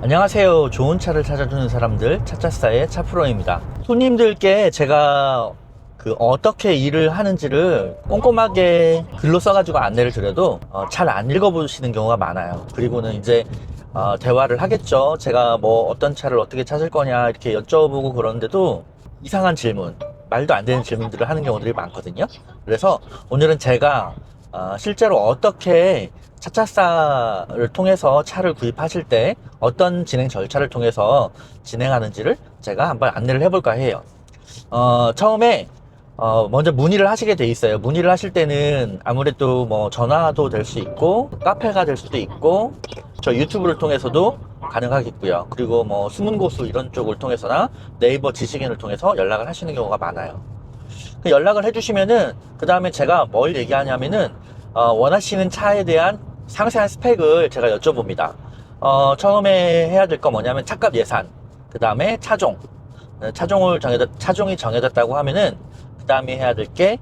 안녕하세요. 좋은 차를 찾아주는 사람들 차차사의 차프로입니다. 손님들께 제가 어떻게 일을 하는지를 꼼꼼하게 글로 써가지고 안내를 드려도 잘 안 읽어보시는 경우가 많아요. 그리고는 이제 대화를 하겠죠. 제가 뭐 어떤 차를 어떻게 찾을 거냐 이렇게 여쭤보고 그러는데도 이상한 질문, 말도 안 되는 질문들을 하는 경우들이 많거든요. 그래서 오늘은 제가 실제로 어떻게 차차사를 통해서 차를 구입하실 때 어떤 진행 절차를 통해서 진행하는지를 제가 한번 안내를 해볼까 해요. 처음에 먼저 문의를 하시게 돼 있어요. 문의를 하실 때는 아무래도 뭐 전화도 될 수 있고 카페가 될 수도 있고 저 유튜브를 통해서도 가능하겠고요. 그리고 뭐 숨은고수 이런 쪽을 통해서나 네이버 지식인을 통해서 연락을 하시는 경우가 많아요. 그 연락을 해주시면은 그 다음에 제가 뭘 얘기하냐면은 원하시는 차에 대한 상세한 스펙을 제가 여쭤봅니다. 처음에 해야 될 거 뭐냐면 차값 예산, 그 다음에 차종, 차종이 정해졌다고 하면은 그 다음에 해야 될 게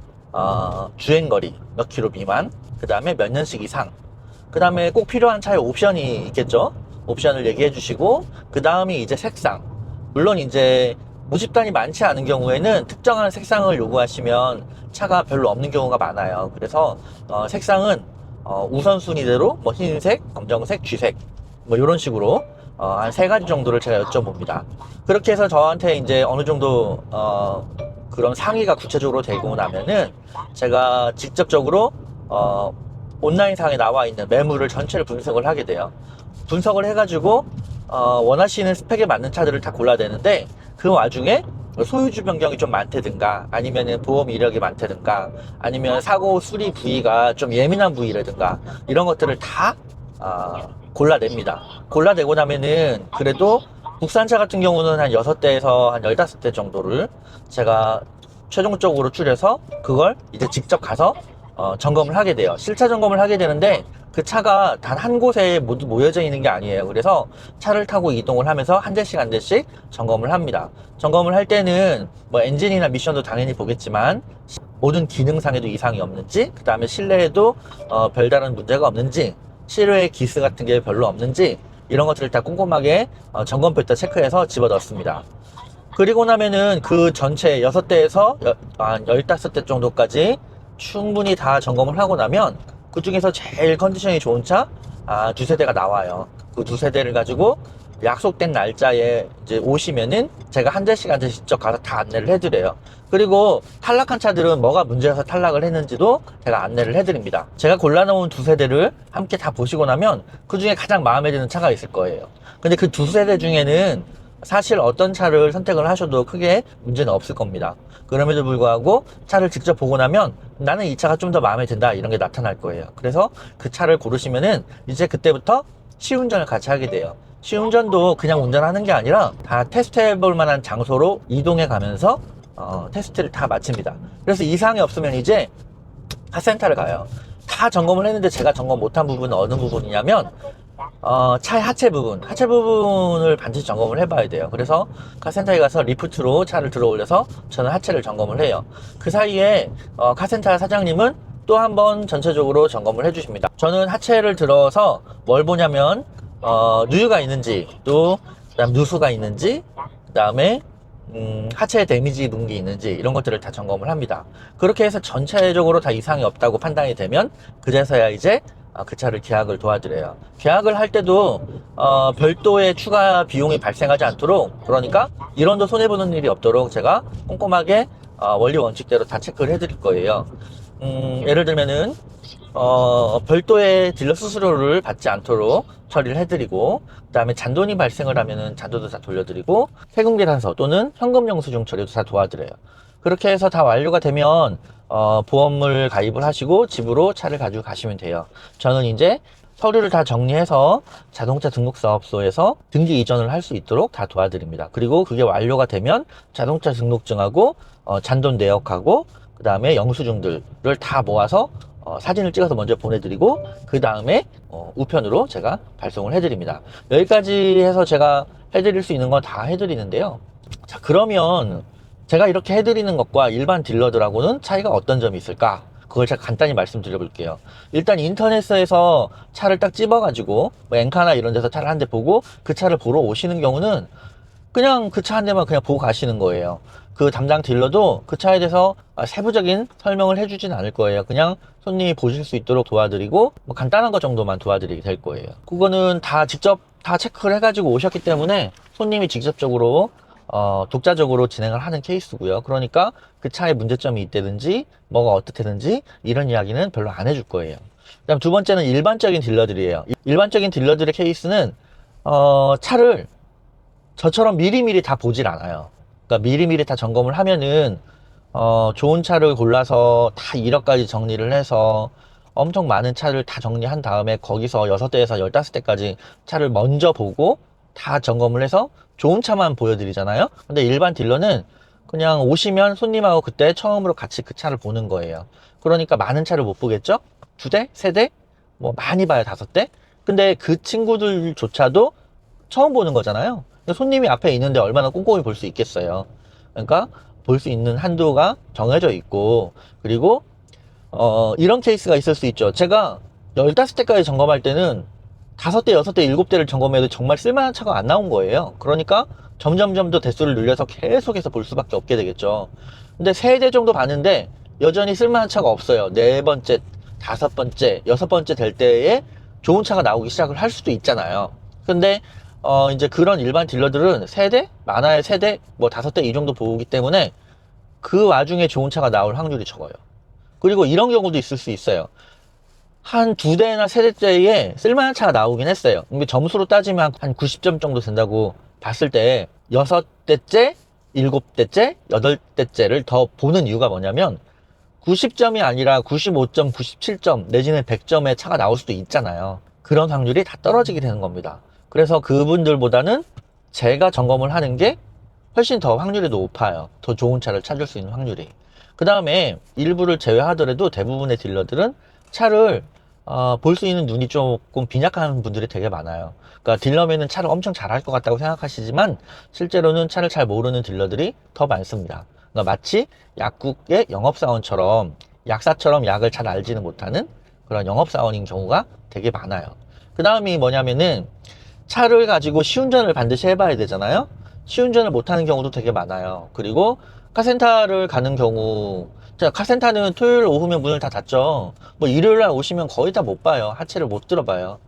주행거리 몇 킬로 미만, 그 다음에 몇 년씩 이상, 그 다음에 꼭 필요한 차의 옵션이 있겠죠. 옵션을 얘기해 주시고 그 다음이 이제 색상. 물론 이제 모집단이 많지 않은 경우에는 특정한 색상을 요구하시면 차가 별로 없는 경우가 많아요. 그래서 색상은 우선순위대로 뭐 흰색, 검정색, 쥐색 뭐 이런 식으로 한 3가지 정도를 제가 여쭤봅니다. 그렇게 해서 저한테 이제 어느 정도 그런 상의가 구체적으로 되고 나면은 제가 직접적으로 온라인상에 나와 있는 매물을 전체를 분석을 하게 돼요. 분석을 해가지고 원하시는 스펙에 맞는 차들을 다 골라야 되는데 그 와중에 소유주 변경이 좀 많다든가 아니면은 보험 이력이 많다든가 아니면 사고 수리 부위가 좀 예민한 부위라든가 이런 것들을 다 골라냅니다. 골라내고 나면은 그래도 국산차 같은 경우는 한 6대에서 한 15대 정도를 제가 최종적으로 추려서 그걸 이제 직접 가서 점검을 하게 돼요. 실차 점검을 하게 되는데 그 차가 단 한 곳에 모두 모여져 있는 게 아니에요. 그래서 차를 타고 이동을 하면서 한 대씩 한 대씩 점검을 합니다. 점검을 할 때는 뭐 엔진이나 미션도 당연히 보겠지만 모든 기능상에도 이상이 없는지, 그 다음에 실내에도 별다른 문제가 없는지, 실외 기스 같은 게 별로 없는지 이런 것들을 다 꼼꼼하게 점검표에다 체크해서 집어넣습니다. 그리고 나면은 그 전체 6대에서 한 15대 정도까지 충분히 다 점검을 하고 나면 그 중에서 제일 컨디션이 좋은 차 2세대가 나와요. 그 2세대를 가지고 약속된 날짜에 이제 오시면은 제가 한 대씩 한 대씩 직접 가서 다 안내를 해드려요. 그리고 탈락한 차들은 뭐가 문제여서 탈락을 했는지도 제가 안내를 해드립니다. 제가 골라놓은 2세대를 함께 다 보시고 나면 그 중에 가장 마음에 드는 차가 있을 거예요. 근데 그 2세대 중에는 사실 어떤 차를 선택을 하셔도 크게 문제는 없을 겁니다. 그럼에도 불구하고 차를 직접 보고 나면 나는 이 차가 좀 더 마음에 든다 이런 게 나타날 거예요. 그래서 그 차를 고르시면은 이제 그때부터 시운전을 같이 하게 돼요. 시운전도 그냥 운전하는 게 아니라 다 테스트해 볼 만한 장소로 이동해 가면서 테스트를 다 마칩니다. 그래서 이상이 없으면 이제 카센터를 가요. 다 점검을 했는데 제가 점검 못한 부분은 어느 부분이냐면 차의 하체 부분을 반드시 점검을 해봐야 돼요. 그래서 카센터에 가서 리프트로 차를 들어 올려서 저는 하체를 점검을 해요. 그 사이에 카센터 사장님은 또 한 번 전체적으로 점검을 해주십니다. 저는 하체를 들어서 뭘 보냐면 누유가 있는지, 또 그다음 누수가 있는지, 그 다음에 하체에 데미지 입은 게 있는지 이런 것들을 다 점검을 합니다. 그렇게 해서 전체적으로 다 이상이 없다고 판단이 되면 그제서야 이제 그 차를 계약을 도와드려요. 계약을 할 때도 별도의 추가 비용이 발생하지 않도록, 그러니까 일원도 손해보는 일이 없도록 제가 꼼꼼하게 원리 원칙대로 다 체크를 해드릴 거예요. 예를 들면은 별도의 딜러 수수료를 받지 않도록 처리를 해드리고, 그 다음에 잔돈이 발생을 하면은 잔돈도 다 돌려드리고, 세금 계산서 또는 현금 영수증 처리도 다 도와드려요. 그렇게 해서 다 완료가 되면 보험을 가입을 하시고 집으로 차를 가지고 가시면 돼요. 저는 이제 서류를 다 정리해서 자동차 등록사업소에서 등기 이전을 할 수 있도록 다 도와드립니다. 그리고 그게 완료가 되면 자동차 등록증하고 잔돈 내역하고 그 다음에 영수증들을 다 모아서 사진을 찍어서 먼저 보내드리고 그 다음에 우편으로 제가 발송을 해드립니다. 여기까지 해서 제가 해드릴 수 있는 건 다 해드리는데요. 자, 그러면 제가 이렇게 해드리는 것과 일반 딜러들하고는 차이가 어떤 점이 있을까? 그걸 제가 간단히 말씀드려 볼게요. 일단 인터넷에서 차를 딱 집어가지고 뭐 엔카나 이런 데서 차를 한 대 보고 그 차를 보러 오시는 경우는 그냥 그 차 한 대만 그냥 보고 가시는 거예요. 그 담당 딜러도 그 차에 대해서 세부적인 설명을 해주진 않을 거예요. 그냥 손님이 보실 수 있도록 도와드리고 뭐 간단한 거 정도만 도와드리게 될 거예요. 그거는 다 직접 다 체크를 해가지고 오셨기 때문에 손님이 직접적으로 독자적으로 진행을 하는 케이스고요. 그러니까 그 차에 문제점이 있다든지 뭐가 어떻다든지 이런 이야기는 별로 안 해줄 거예요. 그다음 두 번째는 일반적인 딜러들이에요. 일반적인 딜러들의 케이스는 차를 저처럼 미리미리 다 보질 않아요. 그러니까 미리미리 다 점검을 하면은 좋은 차를 골라서 다 1억까지 정리를 해서 엄청 많은 차를 다 정리한 다음에 거기서 6대에서 15대까지 차를 먼저 보고 다 점검을 해서 좋은 차만 보여드리잖아요. 근데 일반 딜러는 그냥 오시면 손님하고 그때 처음으로 같이 그 차를 보는 거예요. 그러니까 많은 차를 못 보겠죠? 2대? 3대? 뭐 많이 봐요, 5대? 근데 그 친구들조차도 처음 보는 거잖아요. 손님이 앞에 있는데 얼마나 꼼꼼히 볼 수 있겠어요. 그러니까 볼 수 있는 한도가 정해져 있고, 그리고 이런 케이스가 있을 수 있죠. 제가 15대까지 점검할 때는 5대, 6대, 7대를 점검해도 정말 쓸만한 차가 안 나온 거예요. 그러니까 점점점 더 대수를 늘려서 계속해서 볼 수밖에 없게 되겠죠. 근데 3대 정도 봤는데 여전히 쓸만한 차가 없어요. 4번째, 5번째, 6번째 될 때에 좋은 차가 나오기 시작을 할 수도 있잖아요. 근데 이제 그런 일반 딜러들은 3대, 많아야 3대, 뭐 5대 이 정도 보기 때문에 그 와중에 좋은 차가 나올 확률이 적어요. 그리고 이런 경우도 있을 수 있어요. 한 2대나 3대째에 쓸만한 차가 나오긴 했어요. 근데 점수로 따지면 한 90점 정도 된다고 봤을 때 6대째, 7대째, 8대째를 더 보는 이유가 뭐냐면 90점이 아니라 95점, 97점 내지는 100점의 차가 나올 수도 있잖아요. 그런 확률이 다 떨어지게 되는 겁니다. 그래서 그분들보다는 제가 점검을 하는 게 훨씬 더 확률이 높아요. 더 좋은 차를 찾을 수 있는 확률이. 그 다음에 일부를 제외하더라도 대부분의 딜러들은 차를 볼 수 있는 눈이 조금 빈약한 분들이 되게 많아요. 그러니까 딜러면은 차를 엄청 잘할 것 같다고 생각하시지만 실제로는 차를 잘 모르는 딜러들이 더 많습니다. 그러니까 마치 약국의 영업사원처럼 약사처럼 약을 잘 알지는 못하는 그런 영업사원인 경우가 되게 많아요. 그 다음이 뭐냐면은 차를 가지고 시운전을 반드시 해봐야 되잖아요. 시운전을 못하는 경우도 되게 많아요. 그리고 카센터를 가는 경우, 자, 카센터는 토요일 오후면 문을 다 닫죠. 뭐 일요일 날 오시면 거의 다 못 봐요. 하체를 못 들어봐요.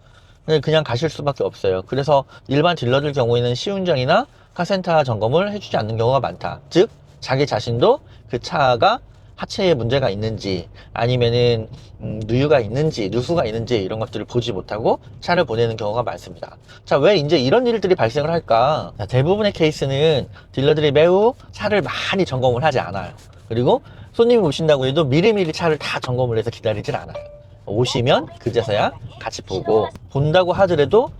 그냥 가실 수밖에 없어요. 그래서 일반 딜러들 경우에는 시운전이나 카센터 점검을 해주지 않는 경우가 많다. 즉 자기 자신도 그 차가 하체에 문제가 있는지 아니면은 누유가 있는지 누수가 있는지 이런 것들을 보지 못하고 차를 보내는 경우가 많습니다. 자, 왜 이제 이런 일들이 발생을 할까? 자, 대부분의 케이스는 딜러들이 매우 차를 많이 점검을 하지 않아요. 그리고 손님이 오신다고 해도 미리미리 차를 다 점검을 해서 기다리질 않아요. 오시면 그제서야 같이 보고, 본다고 하더라도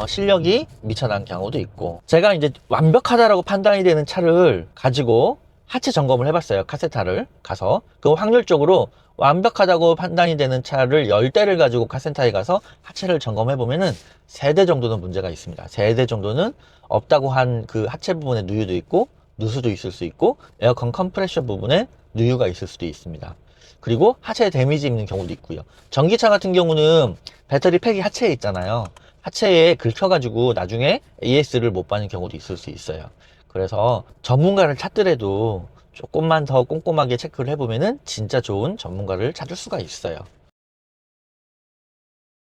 실력이 미쳐난 경우도 있고, 제가 이제 완벽하다라고 판단이 되는 차를 가지고 하체 점검을 해봤어요. 카센터를 가서. 그 확률적으로 완벽하다고 판단이 되는 차를 10대를 가지고 카센터에 가서 하체를 점검해보면은 3대 정도는 문제가 있습니다. 3대 정도는 없다고 한 그 하체 부분에 누유도 있고 누수도 있을 수 있고 에어컨 컴프레셔 부분에 누유가 있을 수도 있습니다. 그리고 하체에 데미지 있는 경우도 있고요. 전기차 같은 경우는 배터리 팩이 하체에 있잖아요. 하체에 긁혀가지고 나중에 AS를 못 받는 경우도 있을 수 있어요. 그래서 전문가를 찾더라도 조금만 더 꼼꼼하게 체크를 해보면은 진짜 좋은 전문가를 찾을 수가 있어요.